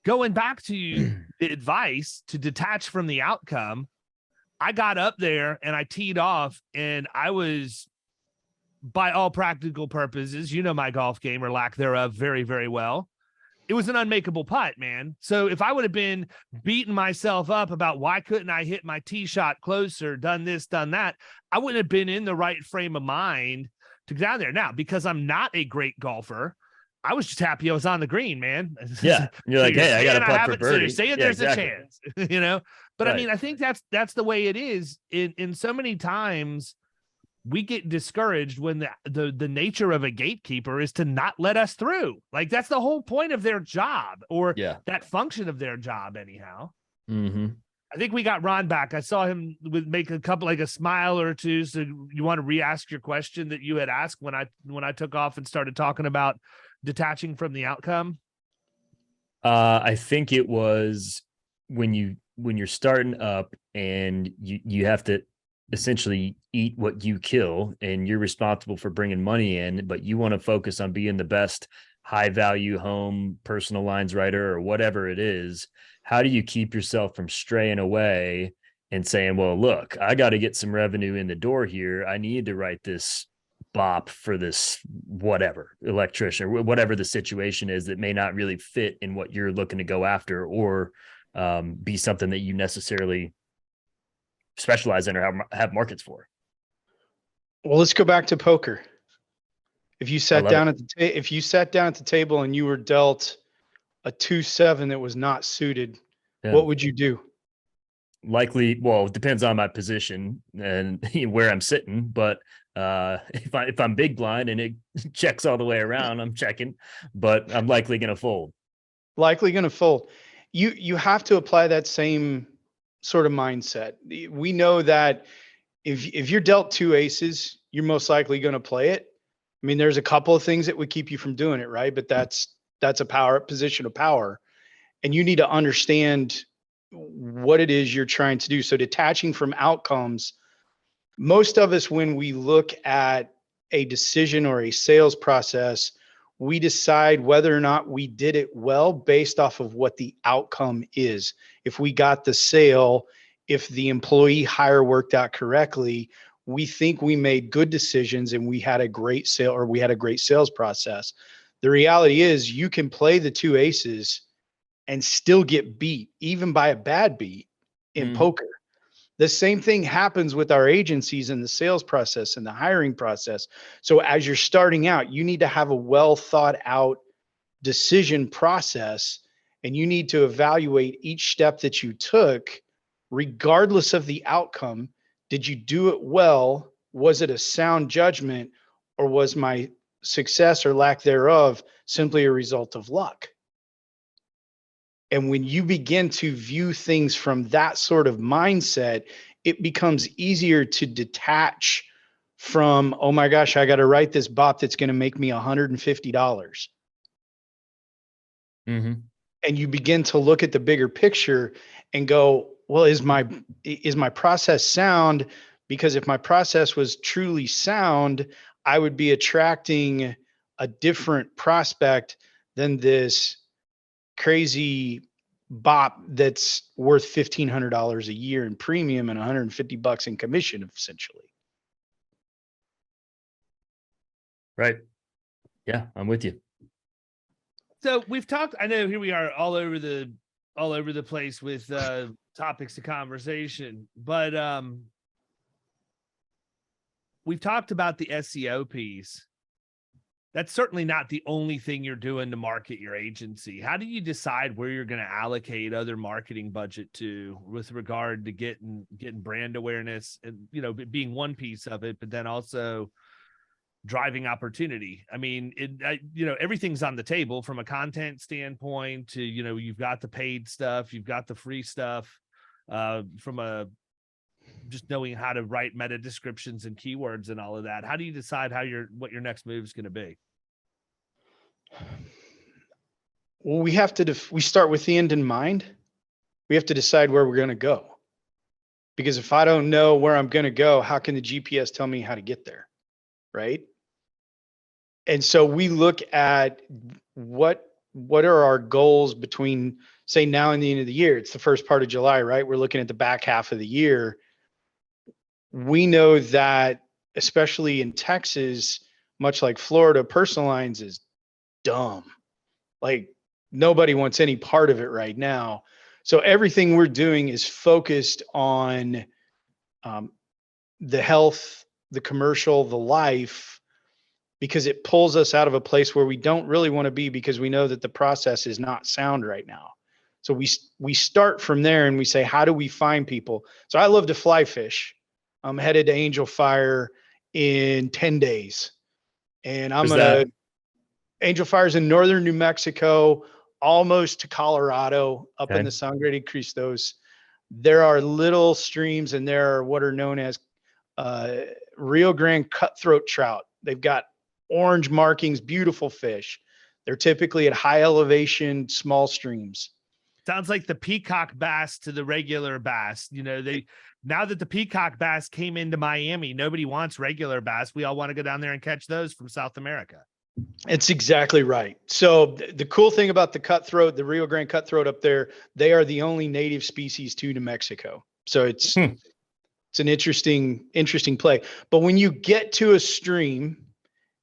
C: going back to the advice to detach from the outcome, I got up there and I teed off, and I was, by all practical purposes, my golf game or lack thereof, very, very well. It was an unmakeable putt, man. So if I would have been beating myself up about why couldn't I hit my tee shot closer, done this, done that, I wouldn't have been in the right frame of mind to get down there. Now, because I'm not a great golfer, I was just happy I was on the green, man.
E: Yeah. You're like, hey, I got a putt for birdie.
C: So you're saying there's a chance, But right. I mean, I think that's the way it is in so many times. We get discouraged when the nature of a gatekeeper is to not let us through. Like that's the whole point of their job, or that function of their job anyhow.
E: Mm-hmm.
C: I think we got Ron back. I saw him make a couple, like a smile or two. So you want to re-ask your question that you had asked when I took off and started talking about detaching from the outcome?
E: I think it was when you're starting up and you have to essentially eat what you kill, and you're responsible for bringing money in, but you want to focus on being the best high value home personal lines writer or whatever it is. How do you keep yourself from straying away and saying, well, look, I got to get some revenue in the door here. I need to write this bop for this whatever electrician or whatever the situation is that may not really fit in what you're looking to go after, or be something that you necessarily specialize in or have markets for.
D: Well, let's go back to poker. If you sat down at the table and you were dealt a 2-7 that was not suited, what would you do?
E: Likely, well, it depends on my position and where I'm sitting, but if I'm big blind and it checks all the way around, I'm checking, but I'm likely going to fold. You have to apply that same sort of mindset. We know that if you're dealt 2 aces, you're most likely going to play it. I mean, there's a couple of things that would keep you from doing it, right? But that's a position of power, and you need to understand what it is you're trying to do. So detaching from outcomes, most of us, when we look at a decision or a sales process, we decide whether or not we did it well based off of what the outcome is. If we got the sale, if the employee hire worked out correctly, we think we made good decisions and we had a great sale, or we had a great sales process. The reality is you can play the 2 aces and still get beat, even by a bad beat.
D: in poker. The same thing happens with our agencies and the sales process and the hiring process. So as you're starting out, you need to have a well thought out decision process, and you need to evaluate each step that you took, regardless of the outcome. Did you do it well? Was it a sound judgment, or was my success or lack thereof simply a result of luck? And when you begin to view things from that sort of mindset, it becomes easier to detach from, oh my gosh, I got to write this bot that's going to make me $150. And you begin to look at the bigger picture and go, well, is my process sound? Because if my process was truly sound, I would be attracting a different prospect than this crazy bot that's worth $1,500 a year in premium and $150 in commission, essentially.
E: Right. Yeah, I'm with you.
C: So we've talked, I know here we are all over the place with topics of conversation, but we've talked about the SEO piece. That's certainly not the only thing you're doing to market your agency. How do you decide where you're going to allocate other marketing budget to with regard to getting brand awareness and, you know, being one piece of it, but then also driving opportunity? I mean, you know, everything's on the table from a content standpoint to, you know, you've got the paid stuff, you've got the free stuff, from a just knowing how to write meta descriptions and keywords and all of that. How do you decide what your next move is going to be?
D: Well, we have to, we start with the end in mind. We have to decide where we're going to go. Because if I don't know where I'm going to go, how can the GPS tell me how to get there? Right. And so we look at what are our goals between, say, now and the end of the year. It's the first part of July, right? We're looking at the back half of the year. We know that, especially in Texas, much like Florida, personal lines is dumb. Like, nobody wants any part of it right now. So everything we're doing is focused on the health, the commercial, the life, because it pulls us out of a place where we don't really want to be, because we know that the process is not sound right now. So we start from there and we say, how do we find people? So I love to fly fish. I'm headed to Angel Fire in 10 days. And Angel Fire's in northern New Mexico, almost to Colorado, up in the Sangre de Cristos. There are little streams, and there are what are known as Rio Grande cutthroat trout. They've got orange markings, beautiful fish. They're typically at high elevation, small streams.
C: Sounds like the peacock bass to the regular bass. You know, now that the peacock bass came into Miami, nobody wants regular bass. We all want to go down there and catch those from South America.
D: It's exactly right. So the cool thing about the cutthroat, the Rio Grande cutthroat up there, they are the only native species to New Mexico. So it's an interesting play. But when you get to a stream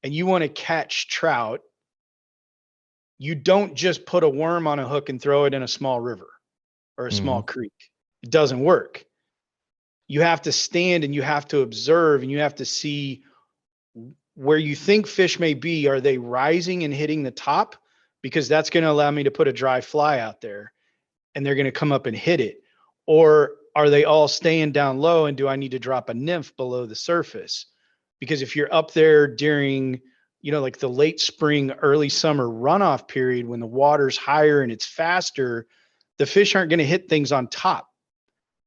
D: and you want to catch trout, you don't just put a worm on a hook and throw it in a small river or a small creek. It doesn't work. You have to stand and you have to observe and you have to see where you think fish may be. Are they rising and hitting the top? Because that's going to allow me to put a dry fly out there and they're going to come up and hit it. Or are they all staying down low, and do I need to drop a nymph below the surface? Because if you're up there during, you know, like the late spring, early summer runoff period, when the water's higher and it's faster, the fish aren't going to hit things on top.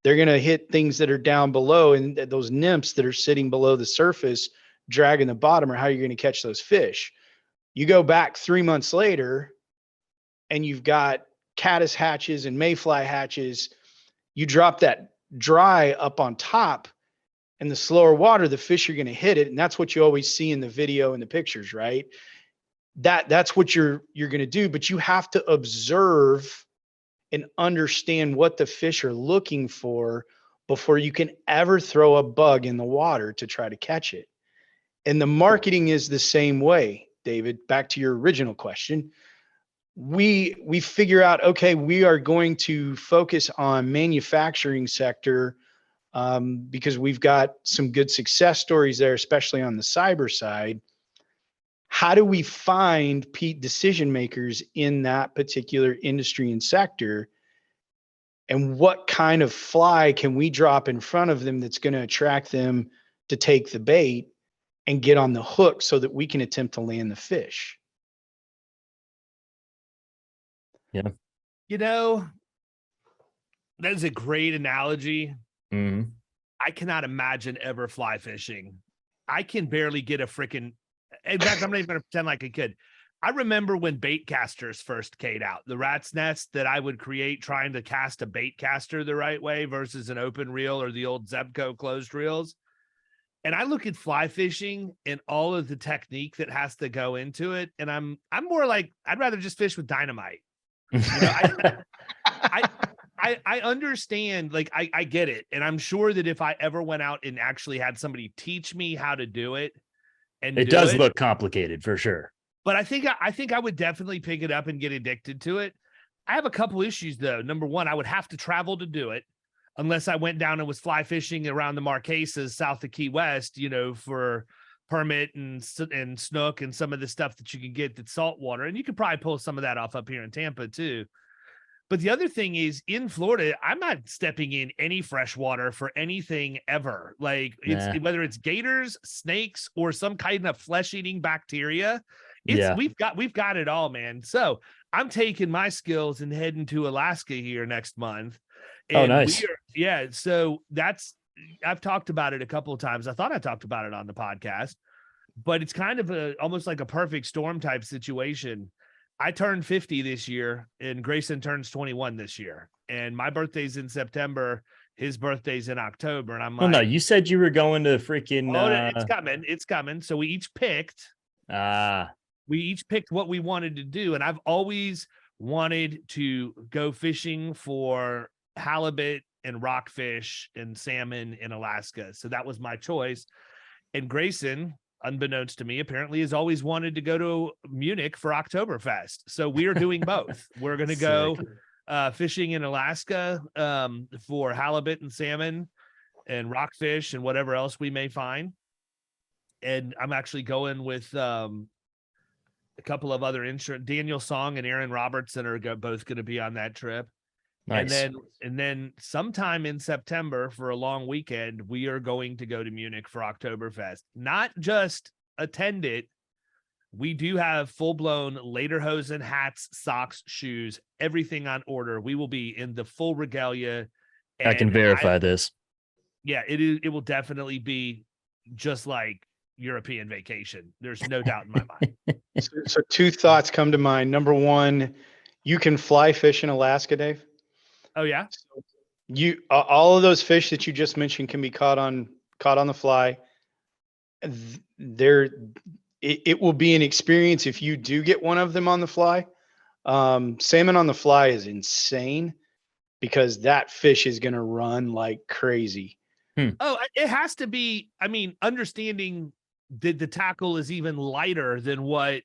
D: They're going to hit things that are down below, and those nymphs that are sitting below the surface, dragging the bottom, are how you're going to catch those fish. You go back 3 months later and you've got caddis hatches and mayfly hatches. You drop that dry up on top, and the slower water, the fish are going to hit it. And that's what you always see in the video and the pictures, right? That's what you're going to do, but you have to observe and understand what the fish are looking for before you can ever throw a bug in the water to try to catch it. And the marketing is the same way, David. Back to your original question. we figure out, okay, we are going to focus on manufacturing sector because we've got some good success stories there, especially on the cyber side. How do we find decision makers in that particular industry and sector? And what kind of fly can we drop in front of them that's going to attract them to take the bait and get on the hook so that we can attempt to land the fish?
E: Yeah.
C: You know, that is a great analogy.
E: Mhm.
C: I cannot imagine ever fly fishing. I can barely get a freaking, in fact, I'm not even going to pretend like I could. I remember when bait casters first came out, the rat's nest that I would create trying to cast a bait caster the right way versus an open reel or the old Zebco closed reels. And I look at fly fishing and all of the technique that has to go into it. And I'm more like, I'd rather just fish with dynamite. You know, I understand, like, I get it. And I'm sure that if I ever went out and actually had somebody teach me how to do it, and
E: It does look complicated for sure.
C: But I think I would definitely pick it up and get addicted to it. I have a couple issues though. Number one, I would have to travel to do it unless I went down and was fly fishing around the Marquesas south of Key West, you know, for permit and snook and some of the stuff that you can get that's saltwater. And you could probably pull some of that off up here in Tampa too. But the other thing is, in Florida, I'm not stepping in any fresh water for anything ever. Like whether it's gators, snakes, or some kind of flesh-eating bacteria. We've got it all, man. So I'm taking my skills and heading to Alaska here next month. And
E: nice.
C: So I've talked about it a couple of times. I thought I talked about it on the podcast, but it's kind of almost like a perfect storm type situation. I turned 50 this year and Grayson turns 21 this year, and my birthday's in September. His birthday's in October. And I'm like,
E: well, no, you said you were going to freaking,
C: it's coming. So we each picked what we wanted to do. And I've always wanted to go fishing for halibut and rockfish and salmon in Alaska. So that was my choice. And Grayson, unbeknownst to me, apparently has always wanted to go to Munich for Oktoberfest. So we are doing both. We're going to go fishing in Alaska for halibut and salmon and rockfish and whatever else we may find. And I'm actually going with a couple of other insurance. Daniel Song and Aaron Robertson are both going to be on that trip. Nice. And then sometime in September for a long weekend, we are going to go to Munich for Oktoberfest. Not just attend it. We do have full-blown lederhosen, hats, socks, shoes, everything on order. We will be in the full regalia.
E: I can verify this.
C: Yeah, it will definitely be just like European vacation. There's no doubt in my mind.
D: So two thoughts come to mind. Number one, you can fly fish in Alaska, Dave.
C: Oh yeah.
D: You all of those fish that you just mentioned can be caught on the fly. It will be an experience if you do get one of them on the fly. Salmon on the fly is insane because that fish is going to run like crazy.
C: Oh, it has to be. I mean, understanding that the tackle is even lighter than what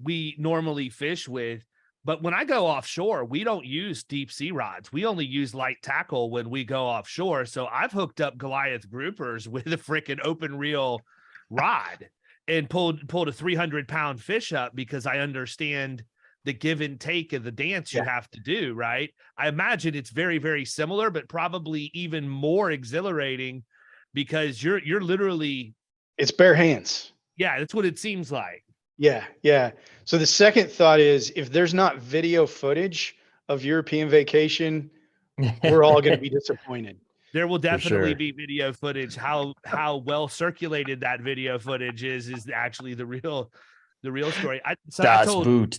C: we normally fish with. But when I go offshore, we don't use deep sea rods. We only use light tackle when we go offshore. So I've hooked up Goliath groupers with a freaking open reel rod and pulled a 300-pound fish up because I understand the give and take of the dance you have to do, right? I imagine it's very, very similar, but probably even more exhilarating because you're literally,
D: it's bare hands.
C: Yeah, that's what it seems like.
D: Yeah. So the second thought is, if there's not video footage of European vacation, we're all going to be disappointed.
C: There will definitely be video footage. How well circulated that video footage is actually the real story.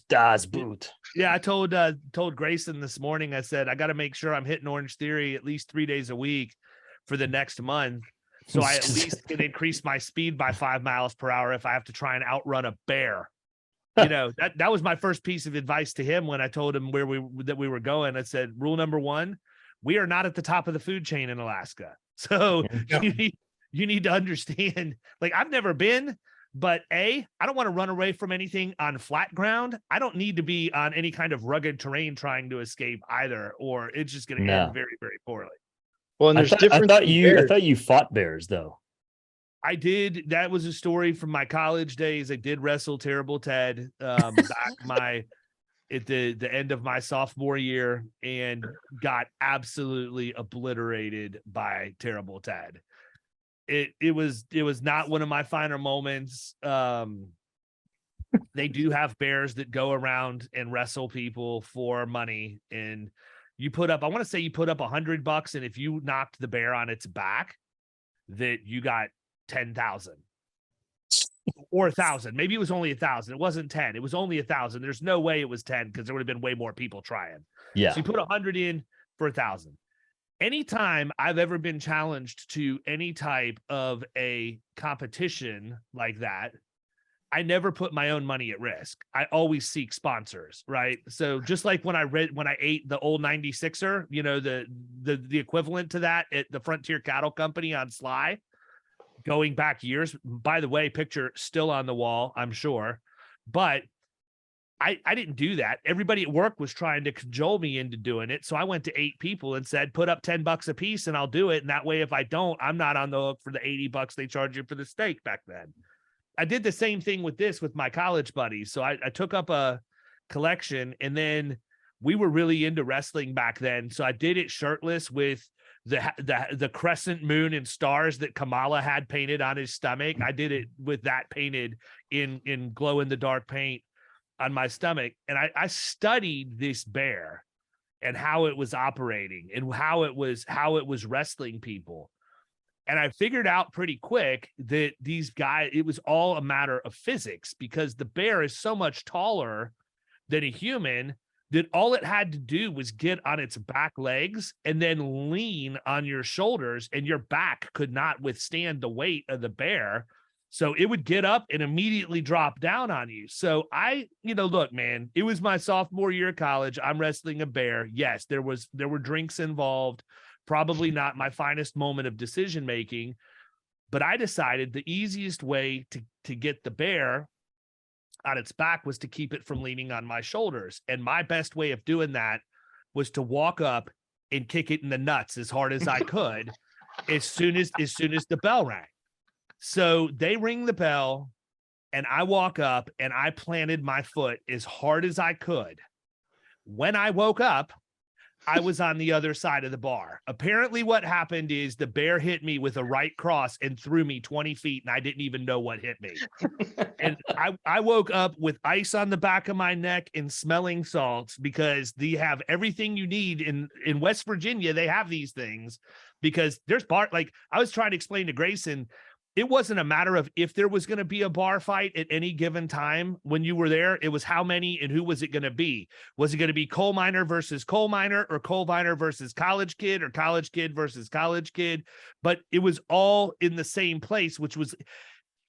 C: Das
E: Boot.
C: Yeah, I told Grayson this morning. I said I got to make sure I'm hitting Orange Theory at least 3 days a week for the next month. So I at least can increase my speed by 5 miles per hour if I have to try and outrun a bear. You know, that was my first piece of advice to him when I told him that we were going. I said, rule number 1, we are not at the top of the food chain in Alaska. So you need to understand, like, I've never been, But I don't want to run away from anything on flat ground. I don't need to be on any kind of rugged terrain trying to escape either, or it's just going to end
E: No.
C: very, very poorly.
D: Well, and
E: I
D: there's
E: thought,
D: different.
E: I thought you fought bears though.
C: I did. That was a story from my college days. I did wrestle Terrible Ted back at the end of my sophomore year and got absolutely obliterated by Terrible Ted. It was not one of my finer moments. They do have bears that go around and wrestle people for money, and you put up, I want to say you put up $100, and if you knocked the bear on its back, that you got 10,000 or 1,000. Maybe it was only 1,000. It wasn't 10. It was only 1,000. There's no way it was 10 because there would have been way more people trying.
E: Yeah.
C: So you put 100 in for 1,000. Anytime I've ever been challenged to any type of a competition like that, I never put my own money at risk. I always seek sponsors, right? So just like when I ate the old 96er, you know, the equivalent to that at the Frontier Cattle Company on Sly, going back years. By the way, picture still on the wall, I'm sure. But I didn't do that. Everybody at work was trying to cajole me into doing it. So I went to 8 people and said, put up $10 a piece and I'll do it. And that way, if I don't, I'm not on the hook for the $80 they charge you for the steak back then. I did the same thing with my college buddies. So I took up a collection, and then we were really into wrestling back then. So I did it shirtless with the crescent moon and stars that Kamala had painted on his stomach. I did it with that painted in glow in the dark paint on my stomach. And I studied this bear and how it was operating and how it was wrestling people. And I figured out pretty quick that these guys, it was all a matter of physics, because the bear is so much taller than a human that all it had to do was get on its back legs and then lean on your shoulders, and your back could not withstand the weight of the bear. So it would get up and immediately drop down on you. So look, man, it was my sophomore year of college. I'm wrestling a bear. Yes, there were drinks involved. Probably not my finest moment of decision making, but I decided the easiest way to get the bear on its back was to keep it from leaning on my shoulders. And my best way of doing that was to walk up and kick it in the nuts as hard as I could as soon as the bell rang. So they ring the bell and I walk up and I planted my foot as hard as I could. When I woke up, I was on the other side of the bar. Apparently what happened is the bear hit me with a right cross and threw me 20 feet, and I didn't even know what hit me. And I woke up with ice on the back of my neck and smelling salts, because they have everything you need in West Virginia. They have these things because there's like I was trying to explain to Grayson, it wasn't a matter of if there was going to be a bar fight at any given time when you were there. It was how many and who was it going to be? Was it going to be coal miner versus coal miner, or coal miner versus college kid, or college kid versus college kid? But it was all in the same place, which was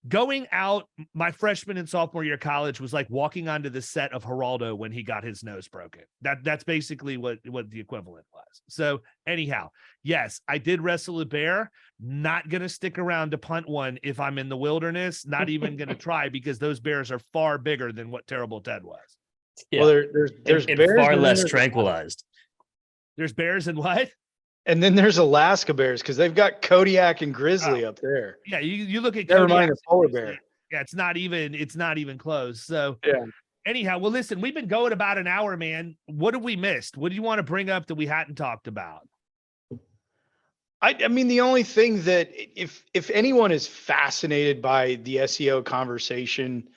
C: going out. My freshman and sophomore year of college was like walking onto the set of Geraldo when he got his nose broken. That's basically what the equivalent was. So anyhow, yes, I did wrestle a bear. Not going to stick around to punt one if I'm in the wilderness. Not even going to try, because those bears are far bigger than what Terrible Ted was.
E: Yeah.
D: Well, there's
E: and
D: bears,
E: far
D: and then
E: less
D: there's-
E: tranquilized.
C: There's bears and what?
D: And then there's Alaska bears, because they've got Kodiak and Grizzly up there.
C: Yeah, you look at
D: Never
C: Kodiak,
D: mind the polar bear.
C: Yeah, it's not even close. So
D: Yeah.
C: anyhow, well, listen, we've been going about an hour, man. What have we missed? What do you want to bring up that we hadn't talked about?
D: I mean, the only thing that if anyone is fascinated by the SEO conversation,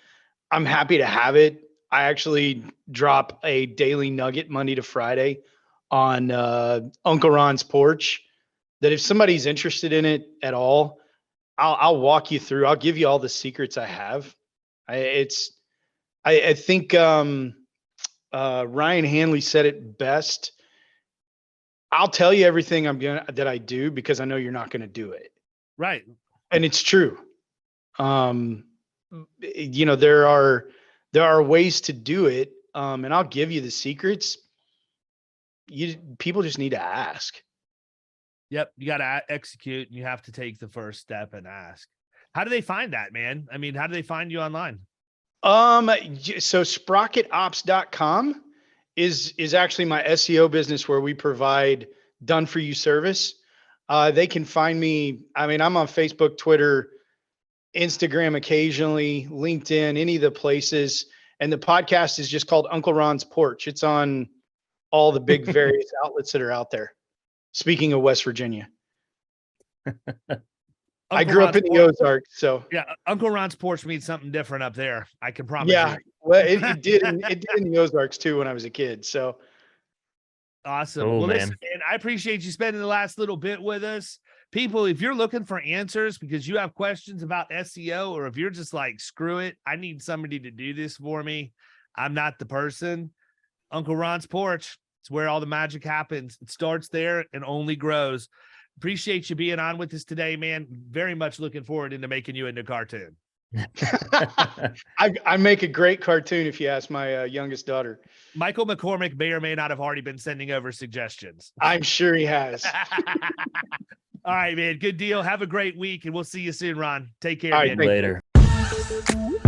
D: I'm happy to have it. I actually drop a daily nugget Monday to Friday on Uncle Ron's porch, that if somebody's interested in it at all, I'll walk you through. I'll give you all the secrets I have. I think Ryan Hanley said it best. I'll tell you everything that I do, because I know you're not going to do it.
C: Right.
D: And it's true. There are ways to do it. And I'll give you the secrets. People just need to ask.
C: Yep. You got to execute, and you have to take the first step and ask. How do they find that, man? I mean, how do they find you online?
D: So sprocketops.com is actually my SEO business where we provide done for you service. They can find me. I mean, I'm on Facebook, Twitter, Instagram, occasionally LinkedIn, any of the places. And the podcast is just called Uncle Ron's Porch. It's on all the big various outlets that are out there. Speaking of West Virginia, I grew up in the Ozarks, so
C: yeah, Uncle Ron's Porch means something different up there. I can promise
D: yeah.
C: you.
D: Well, it did in the Ozarks too when I was a kid. So
C: Awesome.
E: Cool,
C: Well,
E: man.
C: listen, man, I appreciate you spending the last little bit with us. People, if you're looking for answers because you have questions about SEO, or if you're just like, screw it, I need somebody to do this for me, I'm not the person. Uncle Ron's Porch, it's where all the magic happens. It starts there and only grows. Appreciate you being on with us today, man. Very much looking forward into making you into a cartoon.
D: I make a great cartoon if you ask my youngest daughter.
C: Michael McCormick may or may not have already been sending over suggestions.
D: I'm sure he has.
C: All right, man. Good deal. Have a great week, and we'll see you soon, Ron. Take care,
D: All right,
C: man.
E: Later.